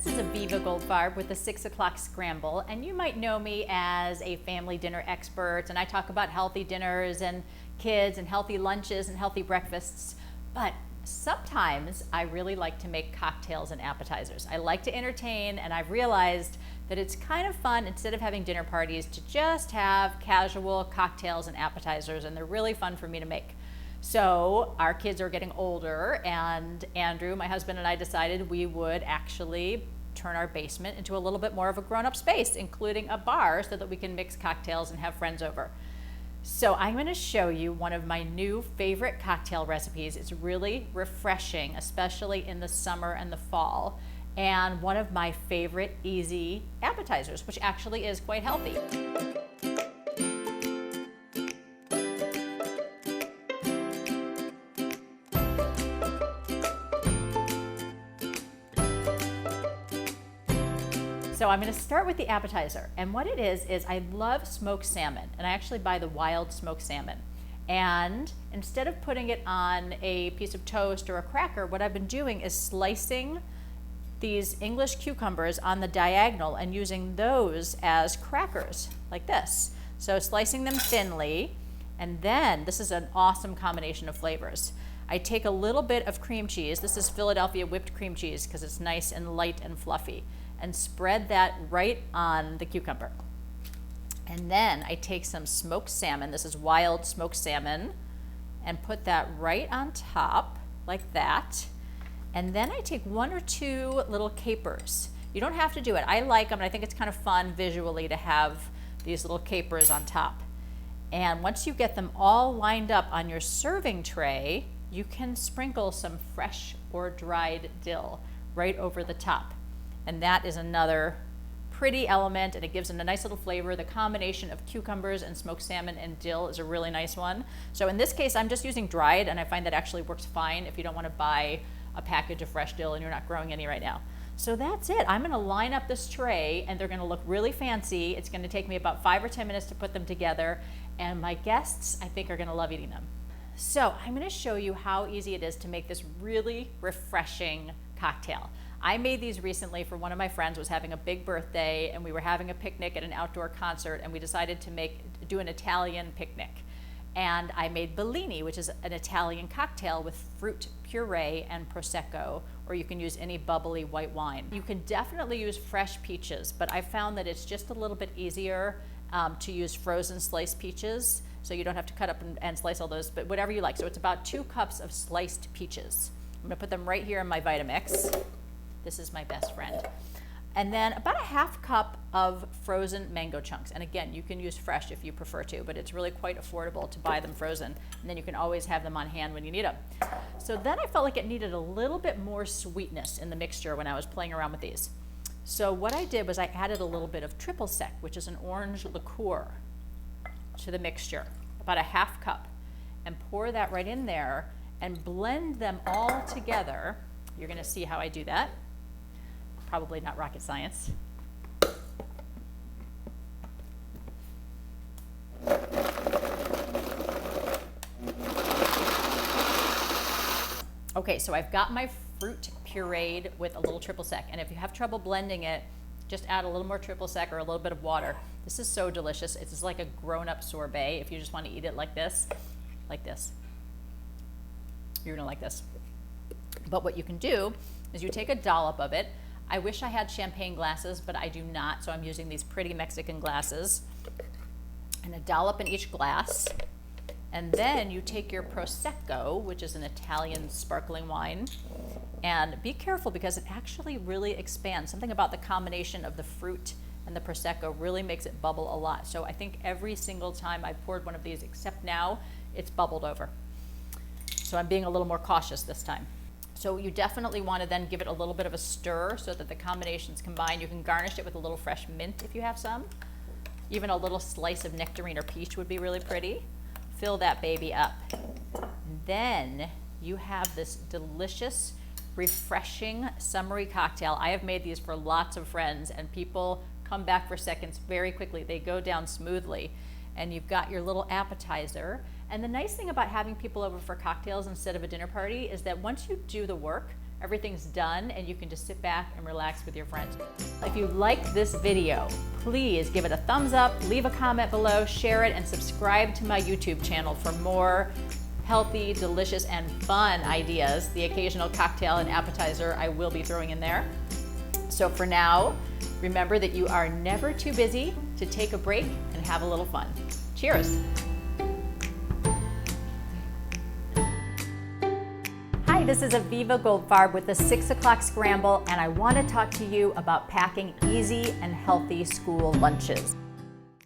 This is Aviva Goldfarb with the 6 O'Clock Scramble, and you might know me as a family dinner expert, and I talk about healthy dinners and kids and healthy lunches and healthy breakfasts, but sometimes I really like to make cocktails and appetizers. I like to entertain, and I've realized that it's kind of fun, instead of having dinner parties, to just have casual cocktails and appetizers, and they're really fun for me to make. So our kids are getting older, and Andrew, my husband, and I decided we would actually turn our basement into a little bit more of a grown-up space, including a bar, so that we can mix cocktails and have friends over. So I'm going to show you one of my new favorite cocktail recipes. It's really refreshing, especially in the summer and the fall, and one of my favorite easy appetizers, which actually is quite healthy. So I'm going to start with the appetizer, and what it is I love smoked salmon, and I actually buy the wild smoked salmon. And instead of putting it on a piece of toast or a cracker, what I've been doing is slicing these English cucumbers on the diagonal and using those as crackers, like this. So slicing them thinly, and then this is an awesome combination of flavors. I take a little bit of cream cheese. This is Philadelphia whipped cream cheese because it's nice and light and fluffy, and spread that right on the cucumber. And then I take some smoked salmon, this is wild smoked salmon, and put that right on top like that. And then I take 1 or 2 little capers. You don't have to do it. I like them, and I think it's kind of fun visually to have these little capers on top. And once you get them all lined up on your serving tray, you can sprinkle some fresh or dried dill right over the top. And that is another pretty element, and it gives it a nice little flavor. The combination of cucumbers and smoked salmon and dill is a really nice one. So in this case, I'm just using dried, and I find that actually works fine if you don't want to buy a package of fresh dill and you're not growing any right now. So that's it. I'm going to line up this tray, and they're going to look really fancy. It's going to take me about 5 or 10 minutes to put them together, and my guests, I think, are going to love eating them. So I'm going to show you how easy it is to make this really refreshing cocktail. I made these recently for one of my friends, was having a big birthday, and we were having a picnic at an outdoor concert, and we decided to do an Italian picnic. And I made Bellini, which is an Italian cocktail with fruit puree and Prosecco, or you can use any bubbly white wine. You can definitely use fresh peaches, but I found that it's just a little bit easier to use frozen sliced peaches, so you don't have to cut up and slice all those, but whatever you like. So it's about 2 cups of sliced peaches. I'm gonna put them right here in my Vitamix. This is my best friend. And then about a ½ cup of frozen mango chunks. And again, you can use fresh if you prefer to, but it's really quite affordable to buy them frozen. And then you can always have them on hand when you need them. So then I felt like it needed a little bit more sweetness in the mixture when I was playing around with these. So what I did was I added a little bit of triple sec, which is an orange liqueur, to the mixture, about a ½ cup. And pour that right in there and blend them all together. You're gonna see how I do that. Probably not rocket science. Okay, so I've got my fruit pureed with a little triple sec, and if you have trouble blending it, just add a little more triple sec or a little bit of water. This is so delicious. It's just like a grown-up sorbet if you just want to eat it like this. You're gonna like this. But what you can do is you take a dollop of it. I wish I had champagne glasses, but I do not, so I'm using these pretty Mexican glasses. And a dollop in each glass. And then you take your Prosecco, which is an Italian sparkling wine, and be careful because it actually really expands. Something about the combination of the fruit and the Prosecco really makes it bubble a lot. So I think every single time I poured one of these, except now, it's bubbled over. So I'm being a little more cautious this time. So you definitely want to then give it a little bit of a stir so that the combinations combine. You can garnish it with a little fresh mint if you have some. Even a little slice of nectarine or peach would be really pretty. Fill that baby up. Then you have this delicious, refreshing, summery cocktail. I have made these for lots of friends, and people come back for seconds very quickly. They go down smoothly. And you've got your little appetizer, And the nice thing about having people over for cocktails instead of a dinner party is that once you do the work, everything's done and you can just sit back and relax with your friends. If you liked this video, please give it a thumbs up, leave a comment below, share it, and subscribe to my YouTube channel for more healthy, delicious, and fun ideas. The occasional cocktail and appetizer I will be throwing in there. So for now, remember that you are never too busy to take a break and have a little fun. Cheers. Hi, this is Aviva Goldfarb with the 6 O'Clock Scramble, and I want to talk to you about packing easy and healthy school lunches.